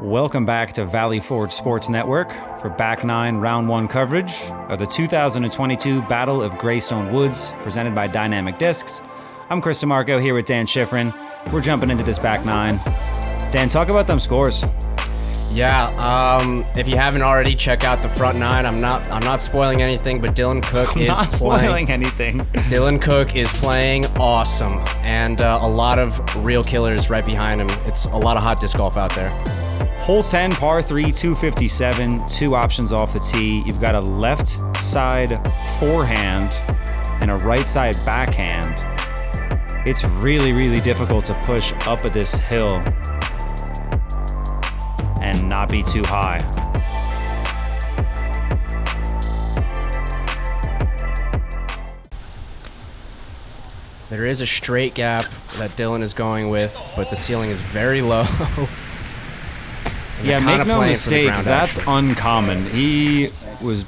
Welcome back to Valley Forge Sports Network for Back 9 Round 1 coverage of the 2022 Battle of Greystone Woods, presented by Dynamic Discs. I'm Chris DeMarco here with Dan Schifrin. We're jumping into this Back 9. Dan, talk about them scores. Yeah, if you haven't already, check out the front nine. I'm not spoiling anything, but Dylan Cook is not spoiling playing, anything. Dylan Cook is playing awesome, and a lot of real killers right behind him. It's a lot of hot disc golf out there. Hole 10, par 3, 257, two options off the tee. You've got a left side forehand and a right side backhand. It's really, really difficult to push up at this hill and not be too high. There is a straight gap that Dylan is going with, but the ceiling is very low. Yeah, make no mistake, that's uncommon. He was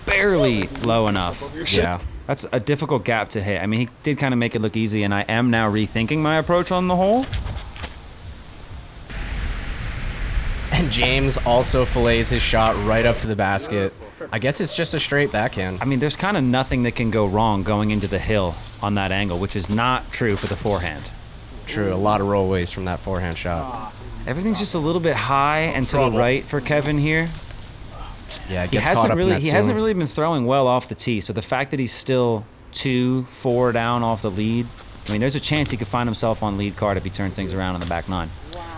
barely low enough. Yeah. That's a difficult gap to hit. I mean, he did kind of make it look easy, and I am now rethinking my approach on the hole. And James also fillets his shot right up to the basket. I guess it's just a straight backhand. I mean, there's kind of nothing that can go wrong going into the hill on that angle, which is not true for the forehand. True, a lot of rollways from that forehand shot. Everything's just a little bit high and to the right for Kevin here. Yeah, it gets caught up in that he hasn't really been throwing well off the tee, so the fact that he's still 2-4 down off the lead, I mean, there's a chance he could find himself on lead card if he turns things around on the back nine.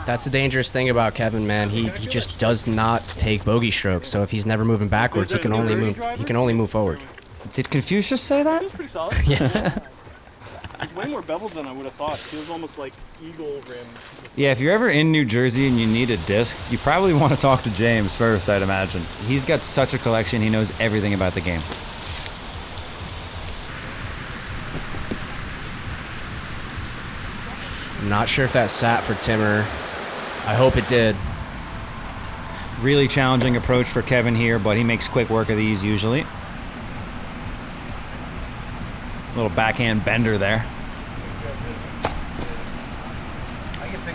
That's the dangerous thing about Kevin, man. He just does not take bogey strokes. So if he's never moving backwards, he can only move forward. Did Confucius say that? It was pretty solid. Yes. It's way more beveled than I would have thought. It feels almost like eagle rim. Yeah, if you're ever in New Jersey and you need a disc, you probably want to talk to James first, I'd imagine. He's got such a collection, he knows everything about the game. I'm not sure if that sat for Timmer. I hope it did. Really challenging approach for Kevin here, but he makes quick work of these usually. Little backhand bender there.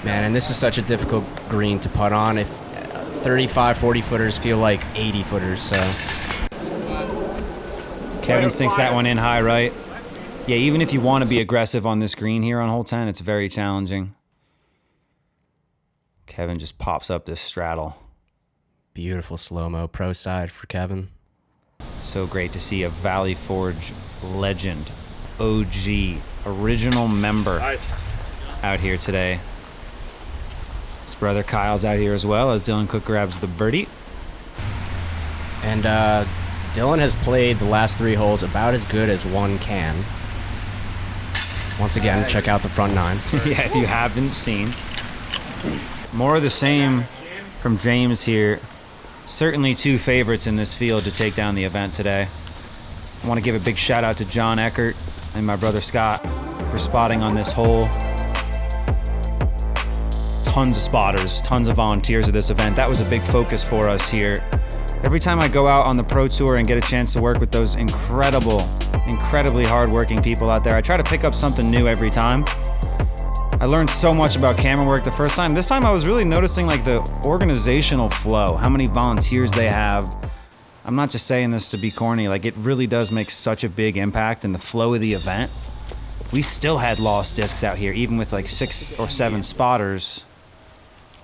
Man, and this is such a difficult green to putt on. If 35, 40 footers feel like 80 footers, so. Kevin sinks that one in high right. Yeah, even if you want to be aggressive on this green here on hole 10, it's very challenging. Kevin just pops up this straddle. Beautiful slow-mo pro side for Kevin. So great to see a Valley Forge legend, OG, original member out here today. His brother Kyle's out here as well as Dylan Cook grabs the birdie. And Dylan has played the last 3 holes about as good as one can. Once again, check out the front nine. Yeah, if you haven't seen. More of the same from James here. Certainly 2 favorites in this field to take down the event today. I want to give a big shout out to John Eckert and my brother Scott for spotting on this hole. Tons of spotters, tons of volunteers at this event. That was a big focus for us here. Every time I go out on the Pro Tour and get a chance to work with those incredibly hardworking people out there, I try to pick up something new every time. I learned so much about camera work the first time. This time I was really noticing like the organizational flow, how many volunteers they have. I'm not just saying this to be corny, like it really does make such a big impact in the flow of the event. We still had lost discs out here, even with like 6 or 7 spotters.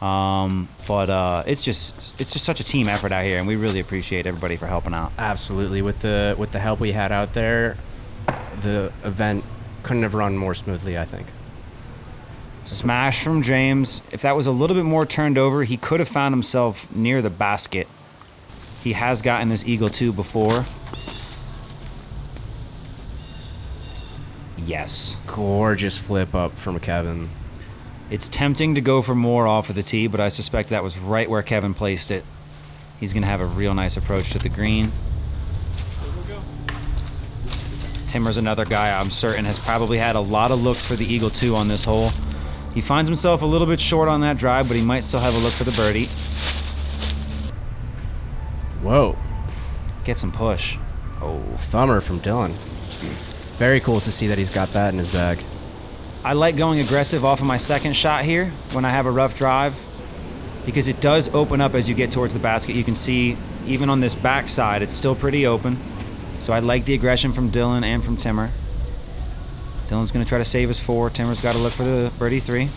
But it's just such a team effort out here, and we really appreciate everybody for helping out. Absolutely. With the help we had out there, the event couldn't have run more smoothly, I think. Smash from James. If that was a little bit more turned over, he could have found himself near the basket. He has gotten this Eagle 2 before. Yes. Gorgeous flip up from Kevin. It's tempting to go for more off of the tee, but I suspect that was right where Kevin placed it. He's going to have a real nice approach to the green. Timmer's another guy I'm certain has probably had a lot of looks for the Eagle 2 on this hole. He finds himself a little bit short on that drive, but he might still have a look for the birdie. Whoa. Get some push. Oh, thumber from Dylan. Very cool to see that he's got that in his bag. I like going aggressive off of my second shot here when I have a rough drive. because it does open up as you get towards the basket. You can see even on this back side, it's still pretty open. So I like the aggression from Dylan and from Timmer. Dylan's going to try to save his 4. Timmer's got to look for the birdie 3.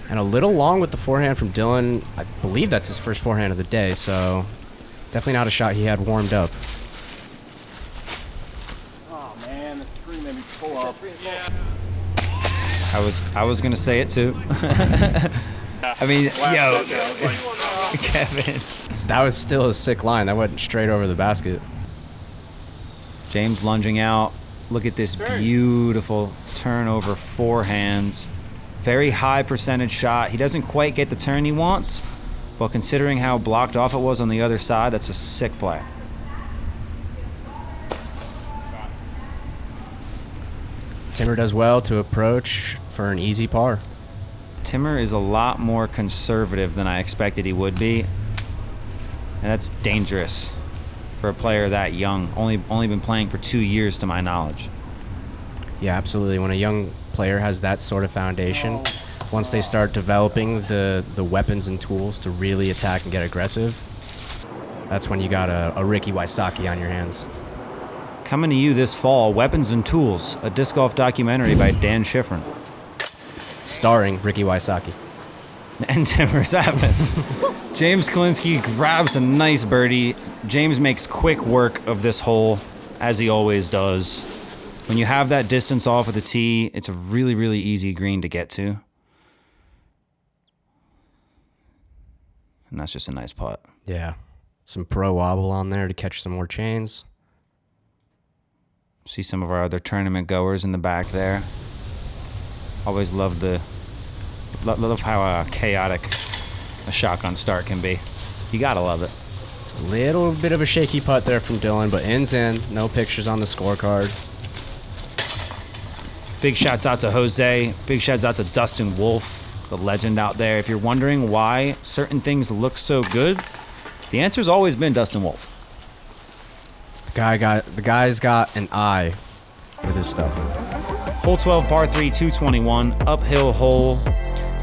And a little long with the forehand from Dylan. I believe that's his first forehand of the day, so definitely not a shot he had warmed up. Oh man, the screen made me pull up. Yeah. I was going to say it too. I mean, yo, Kevin. That was still a sick line. That went straight over the basket. James lunging out. Look at this beautiful turnover forehands. Very high percentage shot. He doesn't quite get the turn he wants, but considering how blocked off it was on the other side, that's a sick play. Timmer does well to approach for an easy par. Timmer is a lot more conservative than I expected he would be, and that's dangerous for a player that young. Only been playing for 2 years to my knowledge. Yeah, absolutely. When a young player has that sort of foundation, once they start developing the weapons and tools to really attack and get aggressive, that's when you got a Ricky Wysocki on your hands. Coming to you this fall, Weapons and Tools, a disc golf documentary by Dan Schifrin. Starring Ricky Wysocki. And Timmer Savin. James Kulinski grabs a nice birdie. James makes quick work of this hole, as he always does. When you have that distance off of the tee, it's a really, really easy green to get to. And that's just a nice putt. Yeah. Some pro wobble on there to catch some more chains. See some of our other tournament goers in the back there. Always love how chaotic a shotgun start can be. You gotta love it. Little bit of a shaky putt there from Dylan, but ends in. No pictures on the scorecard. Big shouts out to Jose. Big shouts out to Dustin Wolf, the legend out there. If you're wondering why certain things look so good, the answer's always been Dustin Wolf. The guy's got an eye for this stuff. Hole 12, par 3, 221, uphill hole.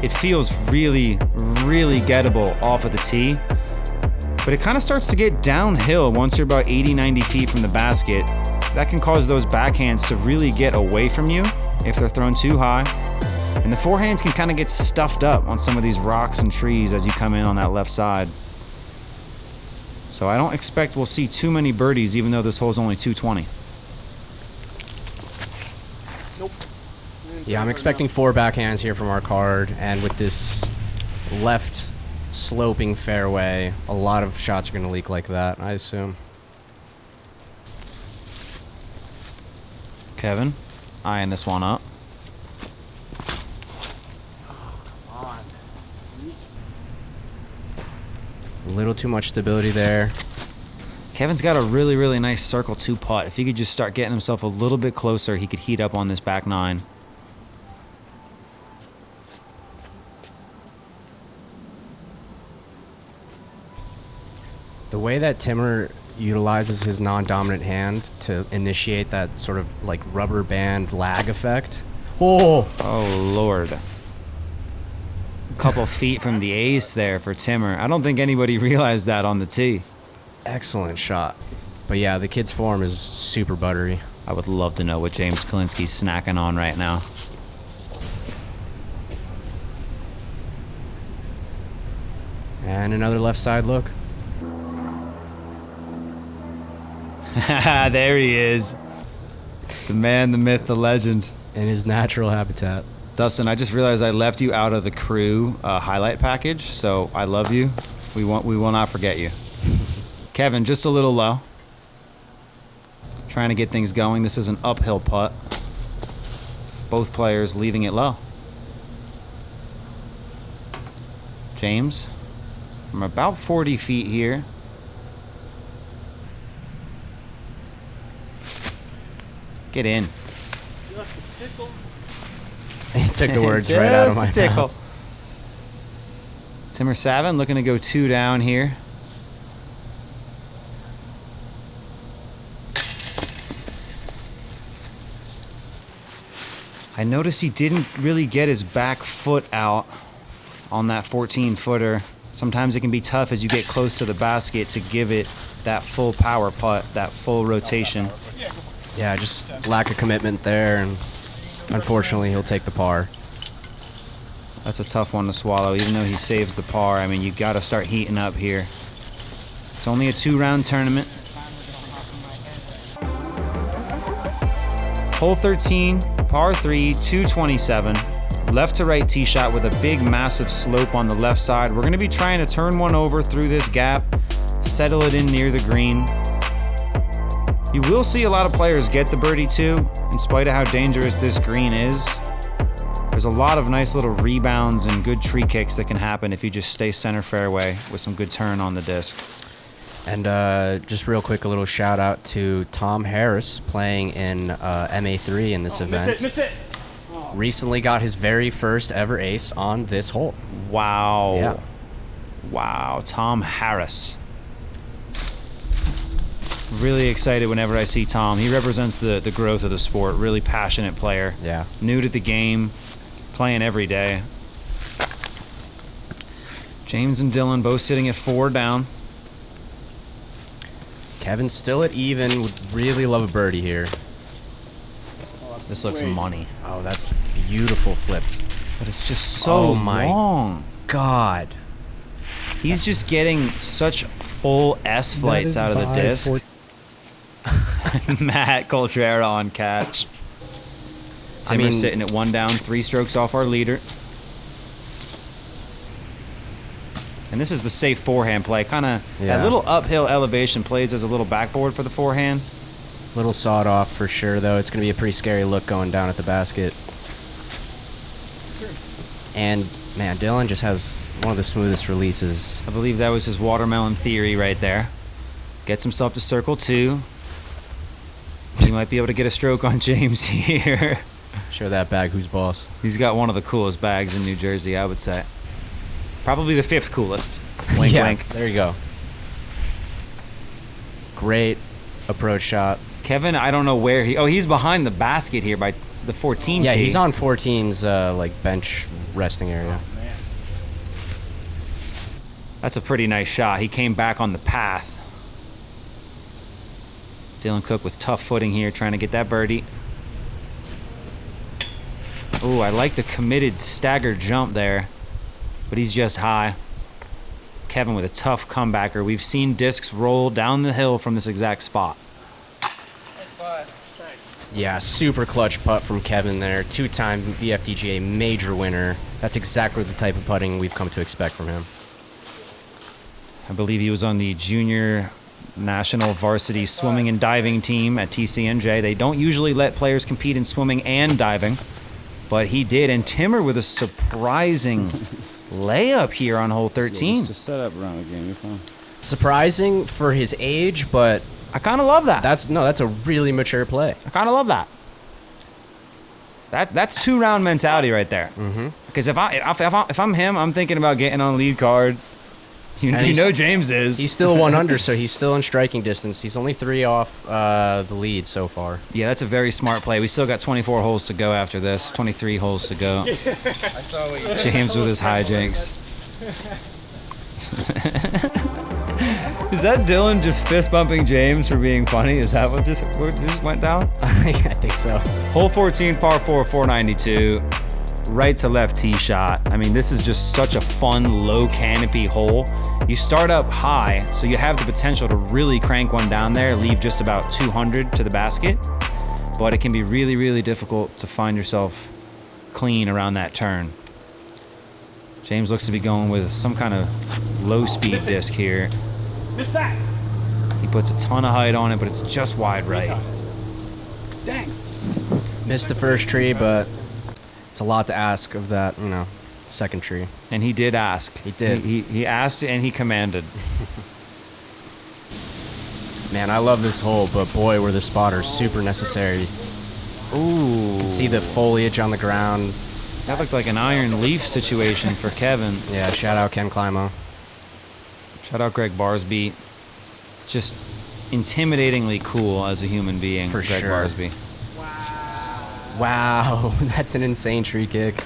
It feels really, really gettable off of the tee, but it kind of starts to get downhill once you're about 80, 90 feet from the basket. That can cause those backhands to really get away from you if they're thrown too high. And the forehands can kind of get stuffed up on some of these rocks and trees as you come in on that left side. So I don't expect we'll see too many birdies, even though this hole's only 220. Nope. Yeah, I'm expecting 4 backhands here from our card, and with this left sloping fairway, a lot of shots are going to leak like that, I assume. Kevin, eyeing this one up. A little too much stability there. Kevin's got a really, really nice circle 2 putt. If he could just start getting himself a little bit closer, he could heat up on this back 9. The way that Timmer utilizes his non-dominant hand to initiate that sort of like rubber band lag effect. Oh Lord. A couple feet from the ace there for Timmer. I don't think anybody realized that on the tee. Excellent shot. But yeah, the kid's form is super buttery. I would love to know what James Kulinski's snacking on right now. And another left side look. There he is. The man, the myth, the legend. In his natural habitat. Dustin, I just realized I left you out of the crew highlight package, so I love you. We will not forget you. Kevin, just a little low. Trying to get things going. This is an uphill putt. Both players leaving it low. James, from about 40 feet here. Get in. Just a tickle. He took the words right out of my mouth. Timmer Savin looking to go 2 down here. I noticed he didn't really get his back foot out on that 14-footer. Sometimes it can be tough as you get close to the basket to give it that full power putt, that full rotation. Yeah, just lack of commitment there, and unfortunately he'll take the par. That's a tough one to swallow, even though he saves the par. I mean, you got to start heating up here. It's only a 2-round tournament. Hole 13, par 3, 227. Left to right tee shot with a big, massive slope on the left side. We're going to be trying to turn one over through this gap, settle it in near the green. You will see a lot of players get the birdie too, in spite of how dangerous this green is. There's a lot of nice little rebounds and good tree kicks that can happen if you just stay center fairway with some good turn on the disc. And just real quick, a little shout out to Tom Harris playing in MA3 in this event. Miss it. Recently got his very first ever ace on this hole. Wow. Yeah. Wow, Tom Harris. Really excited whenever I see Tom. He represents the growth of the sport. Really passionate player. Yeah. New to the game, playing every day. James and Dylan both sitting at 4 down. Kevin's still at even. Would really love a birdie here. This looks money. Oh, that's beautiful flip. But it's just so long. God. He's just getting such full S flights out of the disc. Matt Coltrera on catch. Timmer's sitting at 1 down, 3 strokes off our leader. And this is the safe forehand play. Kind of that little uphill elevation plays as a little backboard for the forehand. Little sawed off for sure, though. It's going to be a pretty scary look going down at the basket. And, man, Dylan just has one of the smoothest releases. I believe that was his watermelon theory right there. Gets himself to circle 2. He might be able to get a stroke on James here. Show that bag who's boss. He's got one of the coolest bags in New Jersey, I would say. Probably the 5th coolest. Wink, wink. There you go. Great approach shot. Kevin, I don't know where he... Oh, he's behind the basket here by the 14 Yeah, tee. he's on 14's like bench resting area. That's a pretty nice shot. He came back on the path. Dylan Cook with tough footing here, trying to get that birdie. Oh, I like the committed staggered jump there, but he's just high. Kevin with a tough comebacker. We've seen discs roll down the hill from this exact spot. Yeah, super clutch putt from Kevin there. 2-time VFDGA major winner. That's exactly the type of putting we've come to expect from him. I believe he was on the junior national varsity swimming and diving team at TCNJ. They don't usually let players compete in swimming and diving, but he did. And Timmer with a surprising layup here on hole 13. Just set up around the game, you're fine. Surprising for his age, but I kind of love that. that's a really mature play. I kind of love that. That's 2-round mentality right there. Because if I'm him, I'm thinking about getting on lead card. You know James is. He's still 1 under, so he's still in striking distance. He's only 3 off the lead so far. Yeah, that's a very smart play. We still got 24 holes to go after this. 23 holes to go. James with his hijinks. Is that Dylan just fist bumping James for being funny? Is that what just went down? I think so. Hole 14, par 4, 492. Right to left tee shot. I mean, this is just such a fun, low canopy hole. You start up high, so you have the potential to really crank one down there, leave just about 200 to the basket. But it can be really, really difficult to find yourself clean around that turn. James looks to be going with some kind of low-speed disc here. Miss that. He puts a ton of height on it, but it's just wide right. Dang. Missed the first tree, but it's a lot to ask of that, second tree. And he did ask. He did. He asked and he commanded. Man, I love this hole, but boy, were the spotters super necessary. Ooh. You can see the foliage on the ground. That looked like an iron leaf situation for Kevin. Yeah, shout out Ken Climo. Shout out Greg Barsby. Just intimidatingly cool as a human being, For Greg sure. Barsby. Wow, that's an insane tree kick.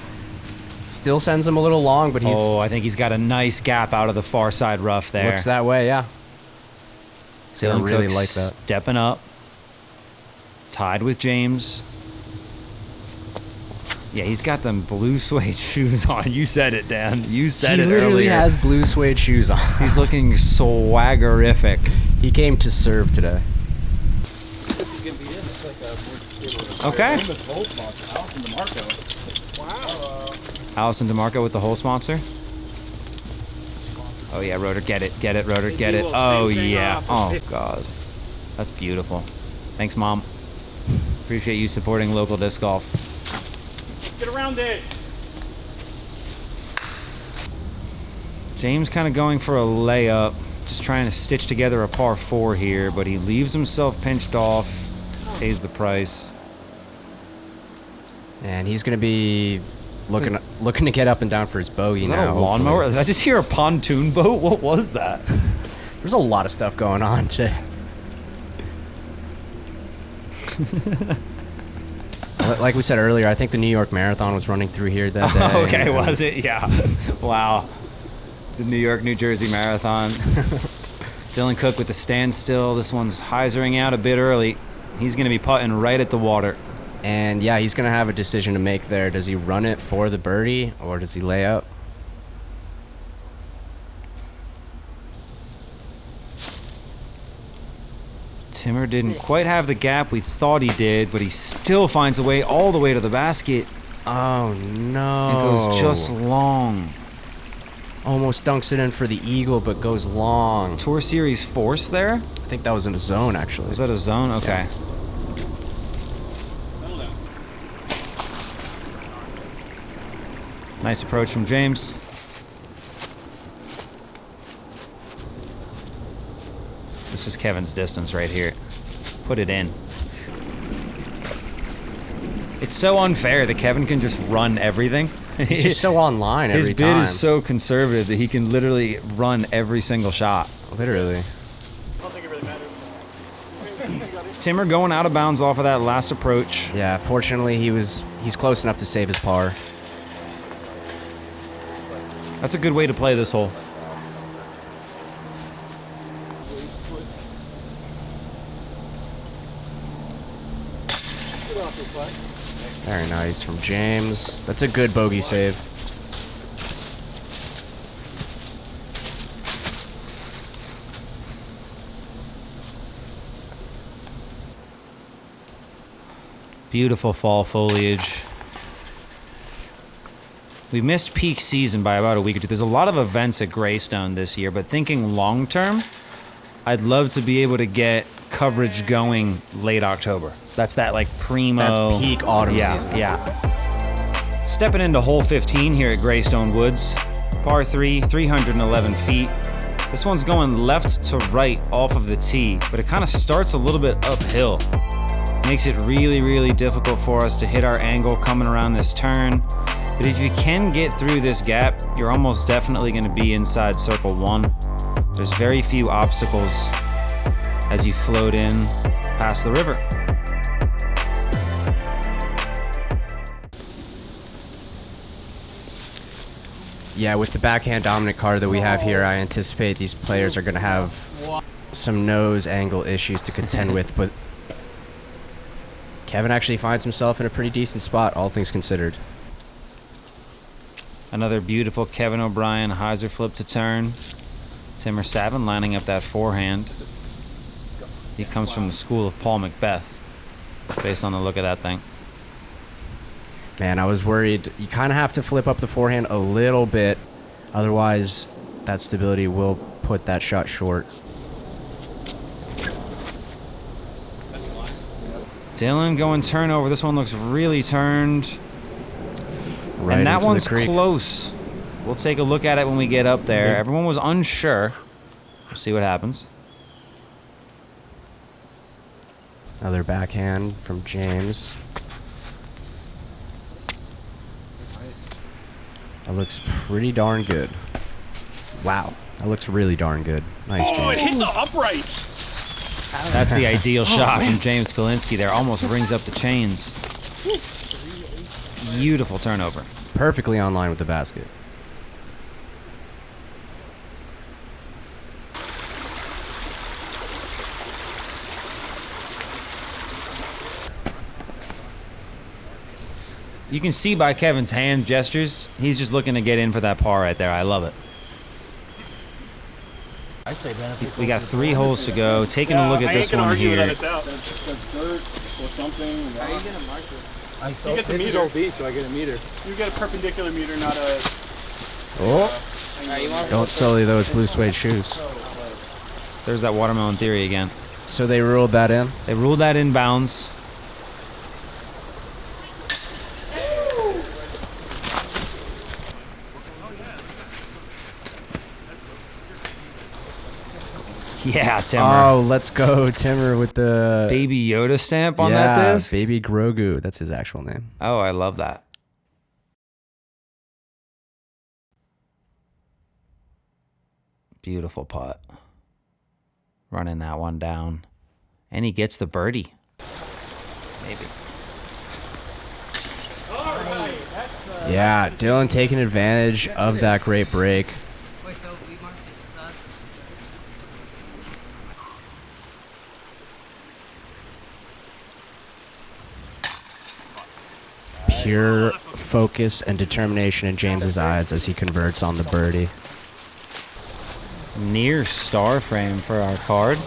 Still sends him a little long, but he's... Oh, I think he's got a nice gap out of the far side rough there. Looks that way, yeah. I really like that. Stepping up. Tied with James. Yeah, he's got them blue suede shoes on. You said it, Dan. You said it earlier. He literally has blue suede shoes on. He's looking swaggerific. He came to serve today. Okay. Wow. Allison DeMarco with the hole sponsor. Oh yeah, Rotor, get it, Rotor, get it. Oh yeah. Oh God, that's beautiful. Thanks, Mom. Appreciate you supporting local disc golf. Get around it. James kind of going for a layup, just trying to stitch together a par 4 here, but he leaves himself pinched off, pays the price. And he's gonna be looking to get up and down for his bogey Is now. that a lawnmower? Did I just hear a pontoon boat? What was that? There's a lot of stuff going on today. Like we said earlier, I think the New York Marathon was running through here that day. Okay, was it? Yeah. Wow. The New York, New Jersey Marathon. Dylan Cook with the standstill. This one's hyzering out a bit early. He's going to be putting right at the water. And yeah, he's going to have a decision to make there. Does he run it for the birdie or does he lay up? Timmer didn't quite have the gap we thought he did, but he still finds a way all the way to the basket. Oh no. It goes just long. Almost dunks it in for the eagle, but goes long. Tour Series force there? I think that was in a zone, actually. Was that a zone? Okay. Nice approach from James. This is Kevin's distance right here. Put it in. It's so unfair that Kevin can just run everything. He's just so online every time. His bid is so conservative that he can literally run every single shot. Literally. I don't think it really matters. Timmer going out of bounds off of that last approach. Yeah, fortunately he's close enough to save his par. That's a good way to play this hole. Very nice from James. That's a good bogey save. Beautiful fall foliage. We missed peak season by about a week or two. There's a lot of events at Greystone this year, but thinking long term, I'd love to be able to get coverage going late October. That's that like primo. That's peak autumn season. Yeah. Stepping into hole 15 here at Greystone Woods. Par 3, 311 feet. This one's going left to right off of the tee, but it kind of starts a little bit uphill. Makes it really, really difficult for us to hit our angle coming around this turn. But if you can get through this gap, you're almost definitely going to be inside circle 1. There's very few obstacles as you float in past the river. Yeah, with the backhand dominant card that we have here, I anticipate these players are going to have some nose angle issues to contend with, but Kevin actually finds himself in a pretty decent spot, all things considered. Another beautiful Kevin O'Brien hyzer flip to turn. Timmer Savin lining up that forehand. He comes from the school of Paul Macbeth, based on the look of that thing. Man, I was worried. You kind of have to flip up the forehand a little bit, otherwise that stability will put that shot short. Dylan going turnover. This one looks really turned. Right and that into one's the creek. close. We'll take a look at it when we get up there. Everyone was unsure. We'll see what happens. Another backhand from James. That looks pretty darn good. Wow, that looks really darn good. Nice, Oh, it James. hit the upright. That's the ideal shot from James Kulinski there. Almost rings up the chains. Beautiful turnover. Perfectly on line with the basket. You can see by Kevin's hand gestures, he's just looking to get in for that par right there. I love it. I'd say benefit. We got 3 holes to go. Taking a look at this one here. That it's out. That's dirt or something. How are you gonna mark it? You get a meter. OB, so I get a meter. You get a perpendicular meter, not a. Oh! Don't sully those blue suede shoes. There's that watermelon theory again. So they ruled that in? They ruled that inbounds. Yeah, Timmer. Oh, let's go, Timmer, with the Baby Yoda stamp on that disc? Baby Grogu. That's his actual name. Oh, I love that. Beautiful putt. Running that one down. And he gets the birdie. Maybe. Yeah, Dylan taking advantage of that great break. Pure focus and determination in James's eyes as he converts on the birdie. Near star frame for our card.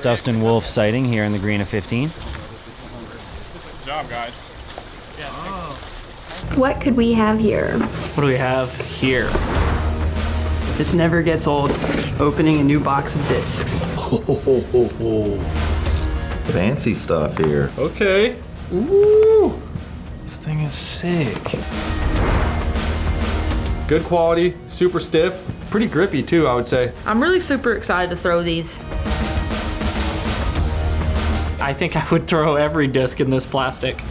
Dustin Wolf sighting here in the green of 15. Good job, guys. What could we have here? What do we have here? This never gets old. Opening a new box of discs. Fancy stuff here. Okay. Ooh, this thing is sick. Good quality, super stiff, pretty grippy too, I would say. I'm really super excited to throw these. I think I would throw every disc in this plastic.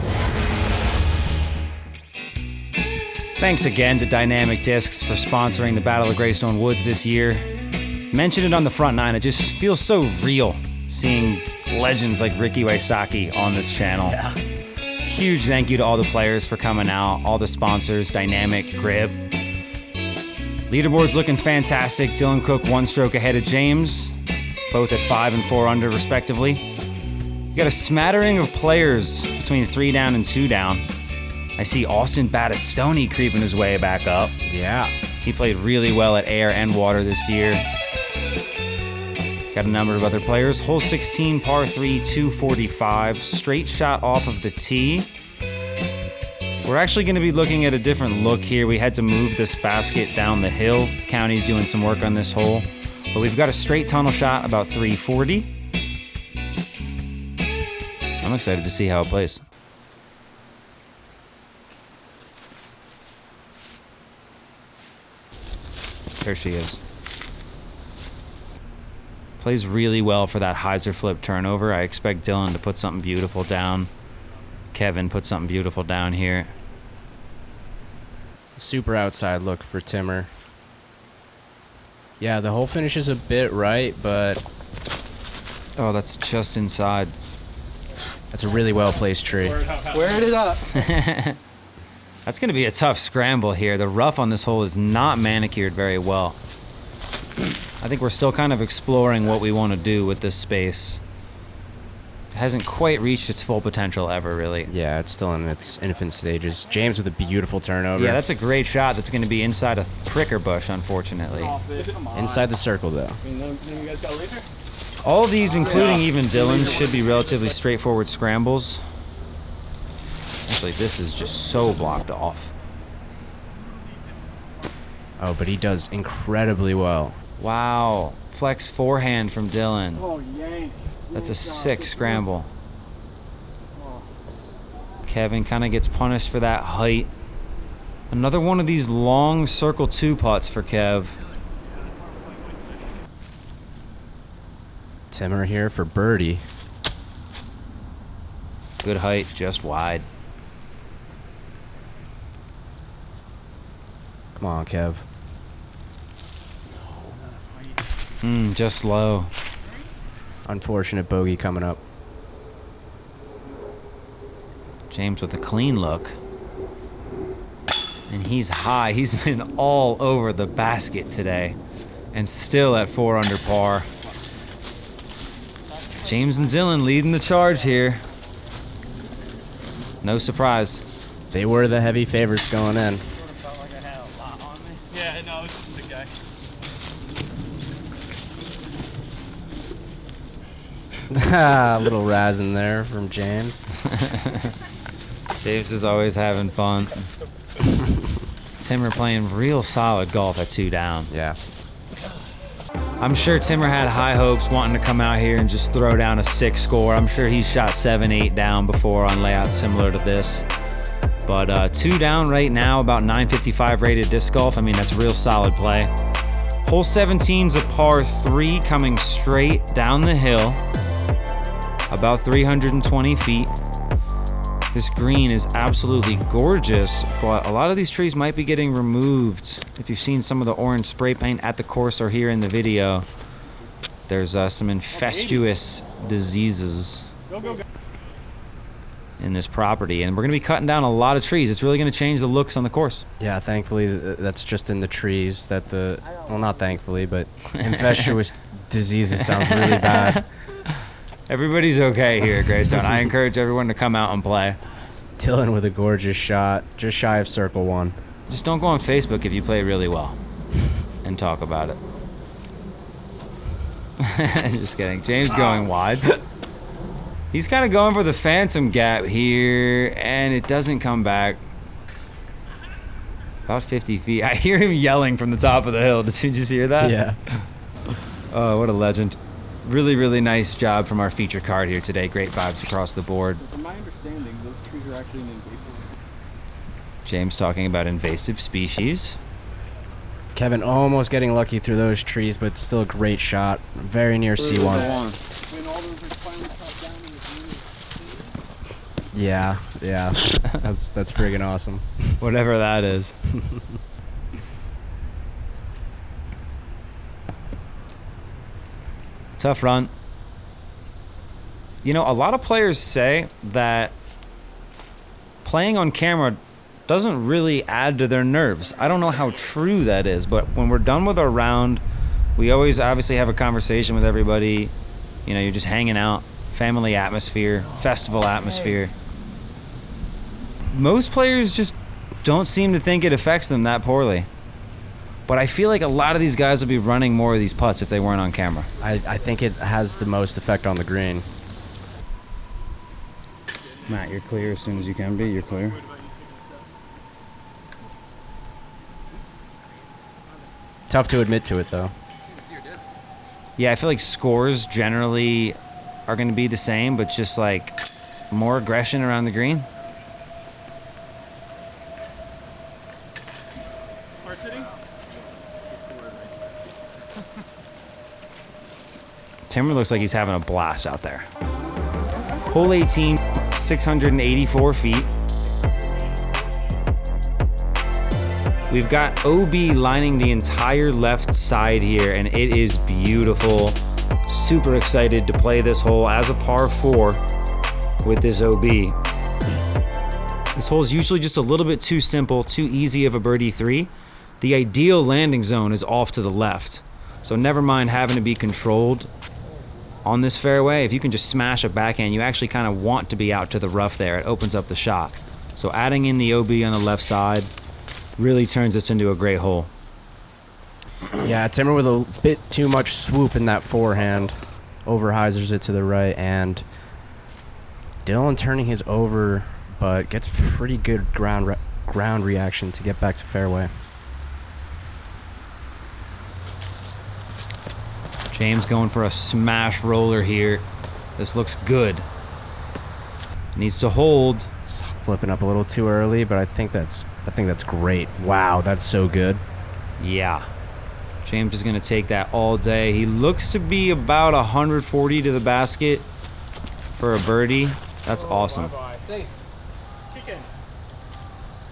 Thanks again to Dynamic Discs for sponsoring the Battle of Greystone Woods this year. Mentioned it on the front nine, it just feels so real seeing legends like Ricky Wysocki on this channel. Yeah. Huge thank you to all the players for coming out, all the sponsors, Dynamic, Grip. Leaderboard's looking fantastic. Dylan Cook 1 stroke ahead of James, both at 5 and 4 under respectively. You got a smattering of players between 3 down and 2 down. I see Austin Battistoni creeping his way back up. Yeah. He played really well at air and water this year. Got a number of other players. Hole 16, par 3, 245. Straight shot off of the tee. We're actually going to be looking at a different look here. We had to move this basket down the hill. County's doing some work on this hole. But we've got a straight tunnel shot about 340. I'm excited to see how it plays. There she is. Plays really well for that hyzer flip turnover. I expect Dylan to put something beautiful down. Kevin put something beautiful down here. Super outside look for Timmer. Yeah, the hole finish is a bit right, but... Oh, that's just inside. That's a really well-placed tree. Squared it up. That's going to be a tough scramble here. The rough on this hole is not manicured very well. I think we're still kind of exploring what we want to do with this space. It hasn't quite reached its full potential ever, really. Yeah, it's still in its infant stages. James with a beautiful turnover. Yeah, that's a great shot. That's going to be inside a pricker bush, unfortunately. Inside the circle, though. All of these, including even Dylan's, should be relatively straightforward scrambles. Actually, this is just so blocked off. Oh, but he does incredibly well. Wow. Flex forehand from Dylan. Oh, yank. That's a sick scramble. Kevin kind of gets punished for that height. Another one of these long circle 2 putts for Kev. Timmer here for birdie. Good height, just wide. Come on, Kev. Just low. Unfortunate bogey coming up. James with a clean look. And he's high. He's been all over the basket today. And still at 4 under par. James and Dylan leading the charge here. No surprise. They were the heavy favorites going in. Yeah, no, it's just the guy. A little razz in there from James. James is always having fun. Timmer playing real solid golf at 2 down. Yeah. I'm sure Timmer had high hopes wanting to come out here and just throw down a 6 score. I'm sure he's shot 7, 8 down before on layouts similar to this. But 2 down right now, about 955 rated disc golf. I mean, that's real solid play. Hole 17's a par 3 coming straight down the hill, about 320 feet. This green is absolutely gorgeous, but a lot of these trees might be getting removed. If you've seen some of the orange spray paint at the course or here in the video, there's some infectious diseases in this property, and we're going to be cutting down a lot of trees. It's really going to change the looks on the course. Yeah, thankfully that's just in the trees that well, not thankfully, but infectious diseases sounds really bad. Everybody's okay here at Greystone. I encourage everyone to come out and play. Dylan with a gorgeous shot, just shy of circle 1. Just don't go on Facebook if you play really well and talk about it. Just kidding. James going wide. He's kind of going for the phantom gap here, and it doesn't come back. About 50 feet. I hear him yelling from the top of the hill. Did you just hear that? Yeah. Oh, what a legend. Really, really nice job from our feature card here today. Great vibes across the board. From my understanding, those trees are actually an invasive. James talking about invasive species. Kevin almost getting lucky through those trees, but still a great shot. Very near C1. When all those are finally cut down in the green. Yeah. That's friggin' awesome. Whatever that is. Tough run. You know, a lot of players say that playing on camera doesn't really add to their nerves. I don't know how true that is, but when we're done with our round, we always obviously have a conversation with everybody. You know, you're just hanging out, family atmosphere, festival atmosphere. Most players just don't seem to think it affects them that poorly. But I feel like a lot of these guys would be running more of these putts if they weren't on camera. I think it has the most effect on the green. Matt, you're clear as soon as you can be. You're clear. Tough to admit to it, though. Yeah, I feel like scores generally are going to be the same, but just like more aggression around the green. Timmer looks like he's having a blast out there. Hole 18, 684 feet. We've got OB lining the entire left side here, and it is beautiful. Super excited to play this hole as a par 4 with this OB. This hole is usually just a little bit too simple, too easy of a birdie 3. The ideal landing zone is off to the left. So never mind having to be controlled on this fairway. If you can just smash a backhand, you actually kind of want to be out to the rough there. It opens up the shot. So adding in the OB on the left side really turns this into a great hole. Yeah, Timmer with a bit too much swoop in that forehand. Overhyzers it to the right, and Dylan turning his over, but gets pretty good ground reaction to get back to fairway. James going for a smash roller here. This looks good. Needs to hold. It's flipping up a little too early, but I think that's great. Wow, that's so good. Yeah. James is going to take that all day. He looks to be about 140 to the basket for a birdie. That's awesome. I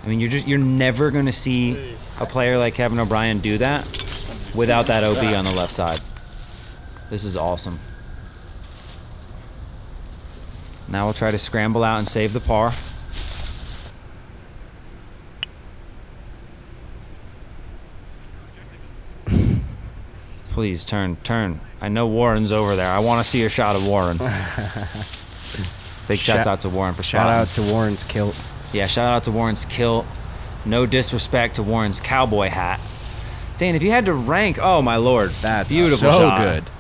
mean, you're never going to see a player like Kevin O'Brien do that without that OB on the left side. This is awesome. Now we'll try to scramble out and save the par. Please turn. I know Warren's over there. I want to see a shot of Warren. Big shouts out to Warren for spotting. Shout out to Warren's kilt. Yeah, shout out to Warren's kilt. No disrespect to Warren's cowboy hat. Dan, if you had to rank, oh my lord, That's beautiful so shot. good.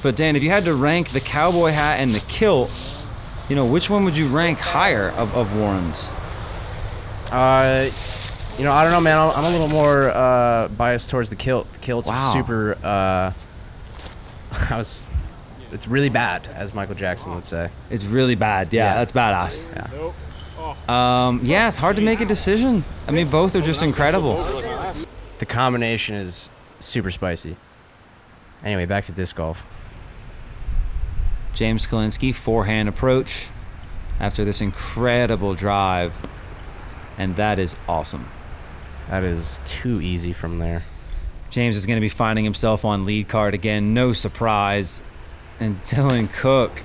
But Dan, if you had to rank the cowboy hat and the kilt, you know, which one would you rank higher of Warren's? You know, I don't know, man. I'm a little more biased towards the kilt. The kilt's Wow. super. It's really bad, as Michael Jackson would say. It's really bad. Yeah, that's badass. Yeah. Yeah, it's hard to make a decision. I mean, both are just incredible. The combination is super spicy. Anyway, back to disc golf. James Kulinski, forehand approach after this incredible drive. And that is awesome. That is too easy from there. James is going to be finding himself on lead card again. No surprise. And Dylan Cook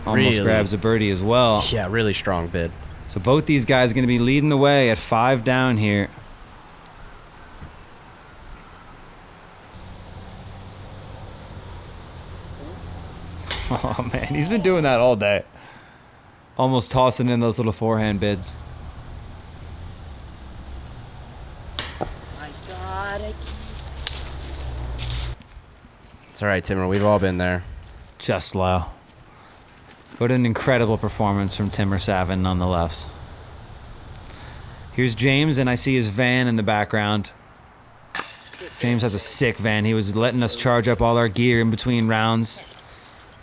almost grabs a birdie as well. Yeah, really strong bid. So both these guys are going to be leading the way at 5 down here. Oh, man. He's been doing that all day. Almost tossing in those little forehand bids. It's all right, Timmer. We've all been there. Just low. But an incredible performance from Timmer Savin nonetheless. Here's James, and I see his van in the background. James has a sick van. He was letting us charge up all our gear in between rounds.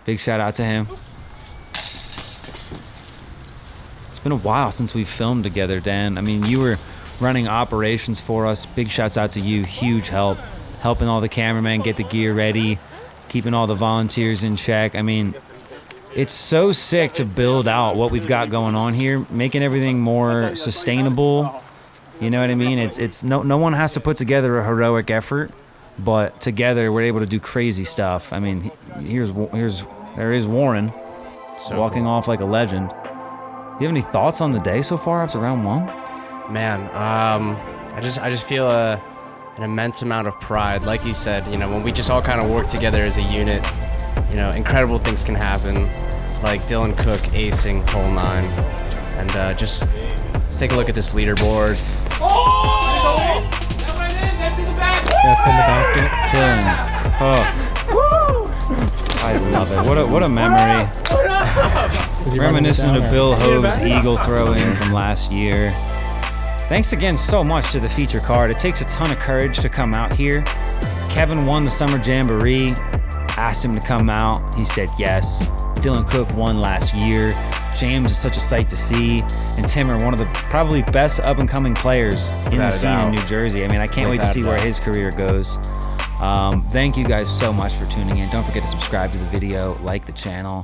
Big shout out to him. It's been a while since we've filmed together, Dan. I mean, you were running operations for us. Big shouts out to you. Huge help. Helping all the cameramen get the gear ready. Keeping all the volunteers in check. I mean, it's so sick to build out what we've got going on here, making everything more sustainable. You know what I mean? It's no one has to put together a heroic effort, but together we're able to do crazy stuff. I mean, there is Warren walking off like a legend. Do you have any thoughts on the day so far after round 1? Man, I just feel an immense amount of pride. Like you said, you know, when we just all kind of work together as a unit, you know, incredible things can happen. Like Dylan Cook acing hole 9, and just let's take a look at this leaderboard. That's in the basket. Dylan Cook. I love it. What a memory. Reminiscent of Bill Hove's eagle throwing from last year. Thanks again so much to the feature card. It takes a ton of courage to come out here. Kevin won the Summer Jamboree. Asked him to come out. He said yes. Dylan Cook won last year. James is such a sight to see. And Timmer, one of the probably best up-and-coming players in the scene in New Jersey. I mean, I can't wait to see where his career goes. Thank you guys so much for tuning in. Don't forget to subscribe to the video, like the channel.